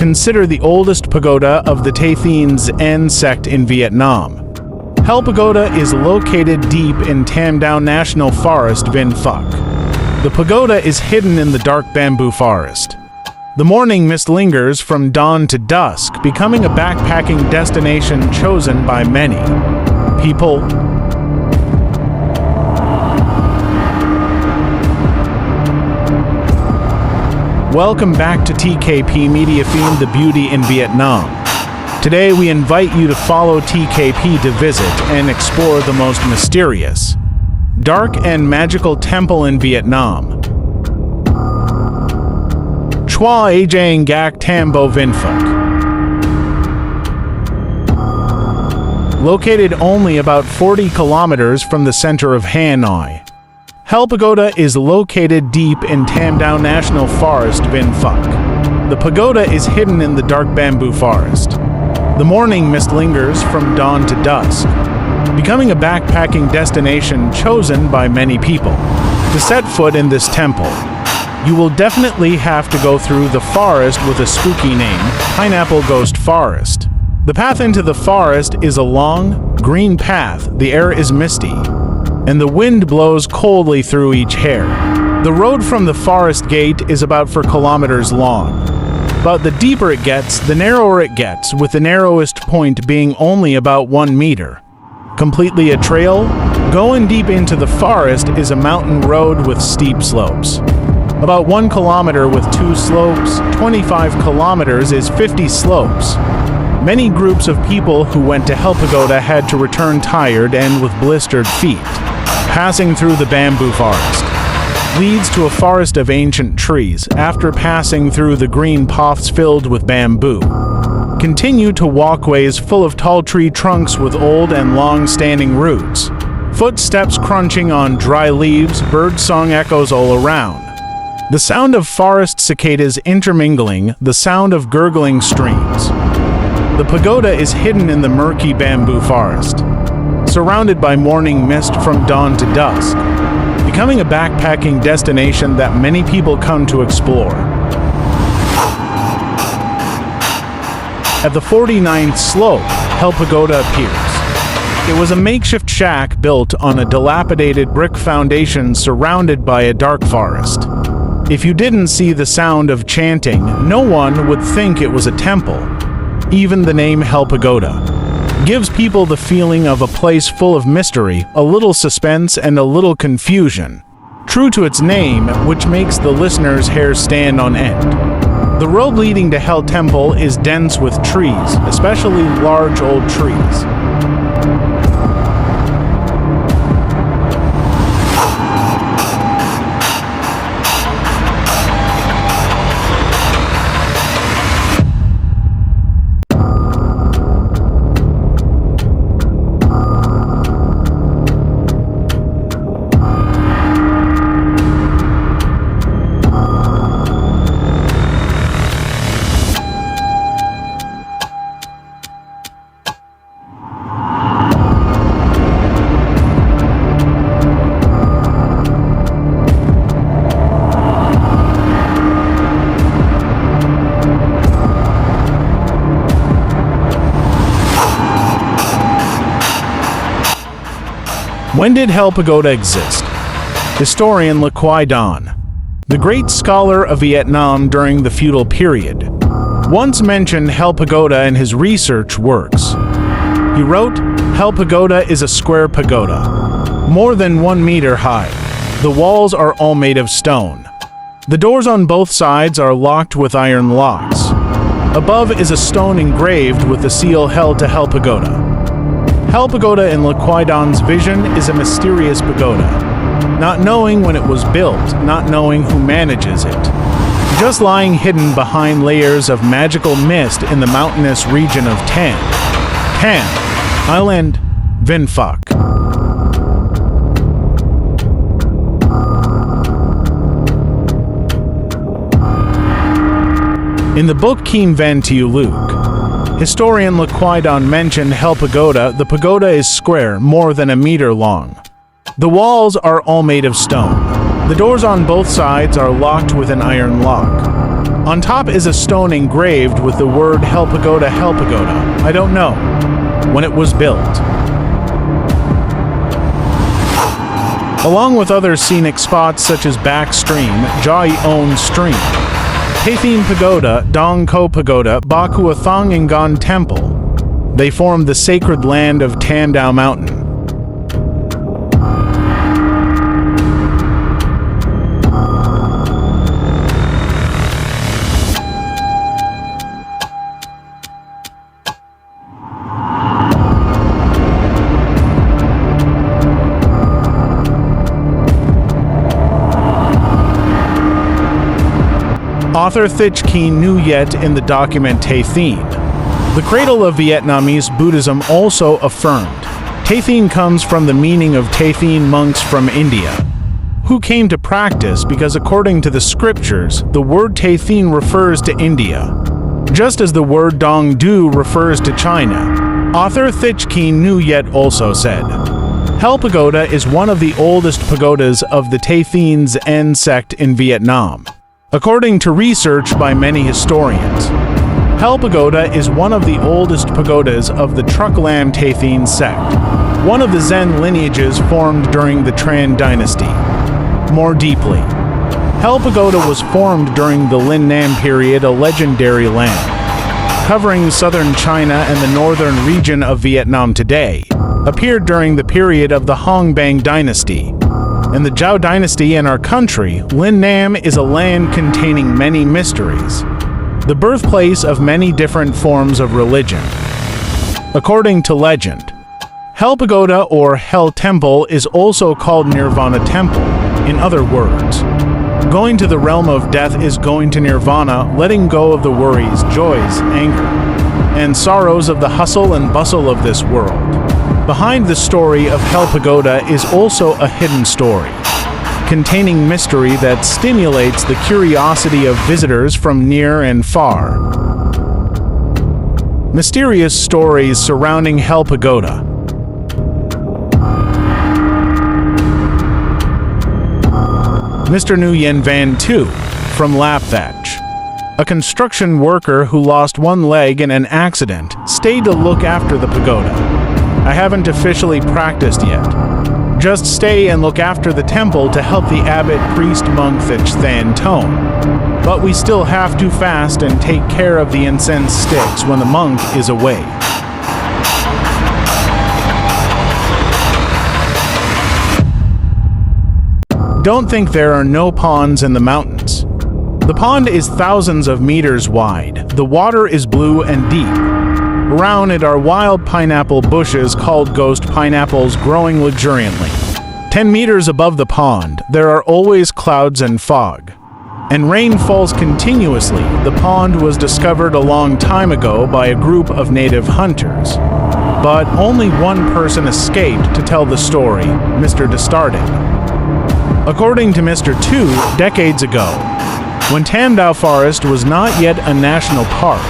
considered the oldest pagoda of the Tay Zen sect in Vietnam. Hell Pagoda is located deep in Tam Đảo National Forest, Vinh Phuc. The pagoda is hidden in the dark bamboo forest. The morning mist lingers from dawn to dusk, becoming a backpacking destination chosen by many people. Welcome back to TKP Media Theme, The Beauty in Vietnam. Today we invite you to follow TKP to visit and explore the most mysterious, dark and magical temple in Vietnam. Chua Ajang Gak Tam Bo Vinh Phuc. Located only about 40 kilometers from the center of Hanoi, Hell Pagoda is located deep in Tam Đảo National Forest, Vinh Phuc. The pagoda is hidden in the dark bamboo forest. The morning mist lingers from dawn to dusk, becoming a backpacking destination chosen by many people. To set foot in this temple, you will definitely have to go through the forest with a spooky name, Pineapple Ghost Forest. The path into the forest is a long, green path. The air is misty, and the wind blows coldly through each hair. The road from the forest gate is about 4 kilometers long. But the deeper it gets, the narrower it gets, with the narrowest point being only about 1 meter. Completely a trail, going deep into the forest is a mountain road with steep slopes. About 1 kilometer with 2 slopes, 25 kilometers is 50 slopes. Many groups of people who went to Hell Pagoda had to return tired and with blistered feet. Passing through the bamboo forest leads to a forest of ancient trees. After passing through the green paths filled with bamboo, continue to walkways full of tall tree trunks with old and long-standing roots. Footsteps crunching on dry leaves, birdsong echoes all around. The sound of forest cicadas intermingling, the sound of gurgling streams. The pagoda is hidden in the murky bamboo forest, surrounded by morning mist from dawn to dusk, becoming a backpacking destination that many people come to explore. At the 49th slope, Hell Pagoda appears. It was a makeshift shack built on a dilapidated brick foundation surrounded by a dark forest. If you didn't see the sound of chanting, no one would think it was a temple. Even the name Hell Pagoda gives people the feeling of a place full of mystery, a little suspense, and a little confusion. True to its name, which makes the listener's hair stand on end. The road leading to Hell Temple is dense with trees, especially large old trees. When did Hell Pagoda exist? Historian Le Quai Don, the great scholar of Vietnam during the feudal period, once mentioned Hell Pagoda in his research works. He wrote, "Hell Pagoda is a square pagoda, more than 1 meter high. The walls are all made of stone. The doors on both sides are locked with iron locks. Above is a stone engraved with the seal held to Hell Pagoda." Hell Pagoda in Le Quai Don's vision is a mysterious pagoda, not knowing when it was built, not knowing who manages it, just lying hidden behind layers of magical mist in the mountainous region of Tam Island, Vinh Phuc. In the book Kim Van Tu Luc, historian Le Quai Don mentioned Hell Pagoda. The pagoda is square, more than 1 meter long. The walls are all made of stone. The doors on both sides are locked with an iron lock. On top is a stone engraved with the word Hell Pagoda, Hell Pagoda. I don't know when it was built. Along with other scenic spots such as Backstream, Jai-on Stream, Taitheen Pagoda, Dong Ko Pagoda, Bakua Thongingon Temple. They form the sacred land of Tam Dao Mountain. Author Thich Keen Nguyet in the document Taitheen. The cradle of Vietnamese Buddhism also affirmed. Taitheen comes from the meaning of Taitheen monks from India, who came to practice because according to the scriptures, the word Taitheen refers to India, just as the word Dong Du refers to China. Author Thich Keen Nguyet also said, Hell Pagoda is one of the oldest pagodas of the Taitheen Zen sect in Vietnam. According to research by many historians, Hell Pagoda is one of the oldest pagodas of the Truc Lam Taitheen sect, one of the Zen lineages formed during the Tran dynasty. More deeply, Hell Pagoda was formed during the Lin Nam period, a legendary land, covering southern China and the northern region of Vietnam today, appeared during the period of the Hong Bang dynasty. In the Zhao dynasty in our country, Lin Nam is a land containing many mysteries, the birthplace of many different forms of religion. According to legend, Hell Pagoda or Hell Temple is also called Nirvana Temple. In other words, going to the realm of death is going to Nirvana, letting go of the worries, joys, anger, and sorrows of the hustle and bustle of this world. Behind the story of Hell Pagoda is also a hidden story, containing mystery that stimulates the curiosity of visitors from near and far. Mysterious stories surrounding Hell Pagoda. Mr. Nguyen Van Tu, from Lapthatch. A construction worker who lost one leg in an accident stayed to look after the pagoda. I haven't officially practiced yet. Just stay and look after the temple to help the abbot priest monk Thich Than Tone. But we still have to fast and take care of the incense sticks when the monk is away. Don't think there are no ponds in the mountains. The pond is thousands of meters wide. The water is blue and deep. Around it are wild pineapple bushes called ghost pineapples growing luxuriantly. 10 meters above the pond, there are always clouds and fog. And rain falls continuously. The pond was discovered a long time ago by a group of native hunters. But only one person escaped to tell the story, Mr. Destarted. According to Mr. Tu, decades ago, when Tam Dao Forest was not yet a national park,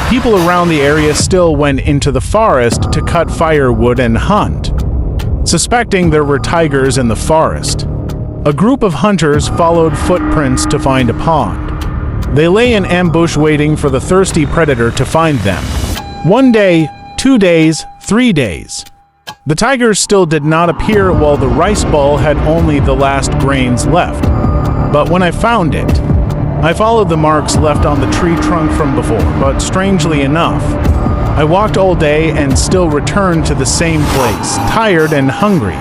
people around the area still went into the forest to cut firewood and hunt, suspecting there were tigers in the forest. A group of hunters followed footprints to find a pond. They lay in ambush waiting for the thirsty predator to find them. 1 day, 2 days, 3 days. The tigers still did not appear while the rice ball had only the last grains left. But when I found it, I followed the marks left on the tree trunk from before, but strangely enough, I walked all day and still returned to the same place, tired and hungry.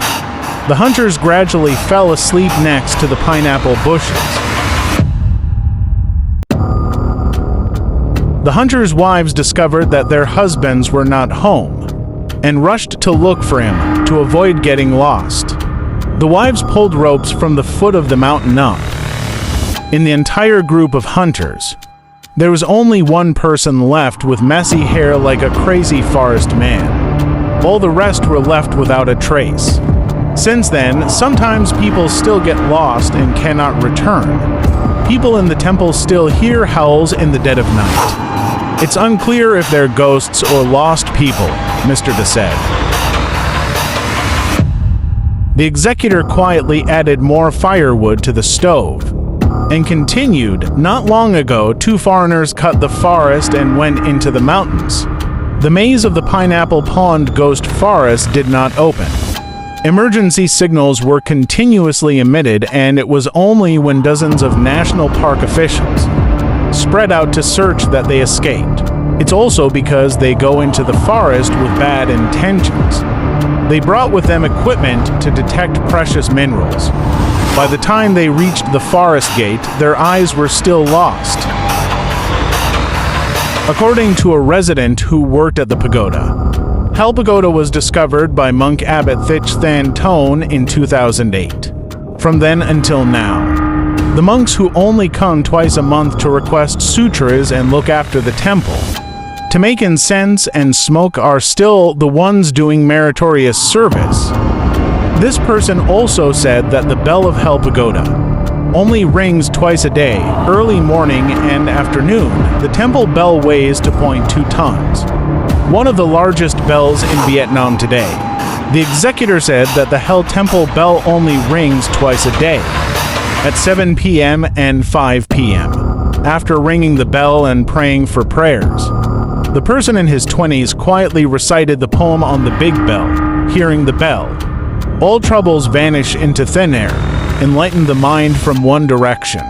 The hunters gradually fell asleep next to the pineapple bushes. The hunters' wives discovered that their husbands were not home and rushed to look for him to avoid getting lost. The wives pulled ropes from the foot of the mountain up. In the entire group of hunters, there was only one person left with messy hair like a crazy forest man. All the rest were left without a trace. Since then, sometimes people still get lost and cannot return. People in the temple still hear howls in the dead of night. It's unclear if they're ghosts or lost people, Mr. De said. The executor quietly added more firewood to the stove. And continued, not long ago, two foreigners cut the forest and went into the mountains. The maze of the Pineapple Pond Ghost Forest did not open. Emergency signals were continuously emitted, and it was only when dozens of national park officials spread out to search that they escaped. It's also because they go into the forest with bad intentions. They brought with them equipment to detect precious minerals. By the time they reached the forest gate, their eyes were still lost. According to a resident who worked at the pagoda, Hell Pagoda was discovered by monk abbot Thich Than Ton in 2008. From then until now, the monks who only come twice a month to request sutras and look after the temple, to make incense and smoke, are still the ones doing meritorious service. This person also said that the bell of Hell Pagoda only rings twice a day, early morning and afternoon. The temple bell weighs 2.2 tons, one of the largest bells in Vietnam today. The executor said that the Hell Temple bell only rings twice a day, at 7 p.m. and 5 p.m., after ringing the bell and praying for prayers. The person in his 20s quietly recited the poem on the big bell, hearing the bell. All troubles vanish into thin air, enlighten the mind from one direction.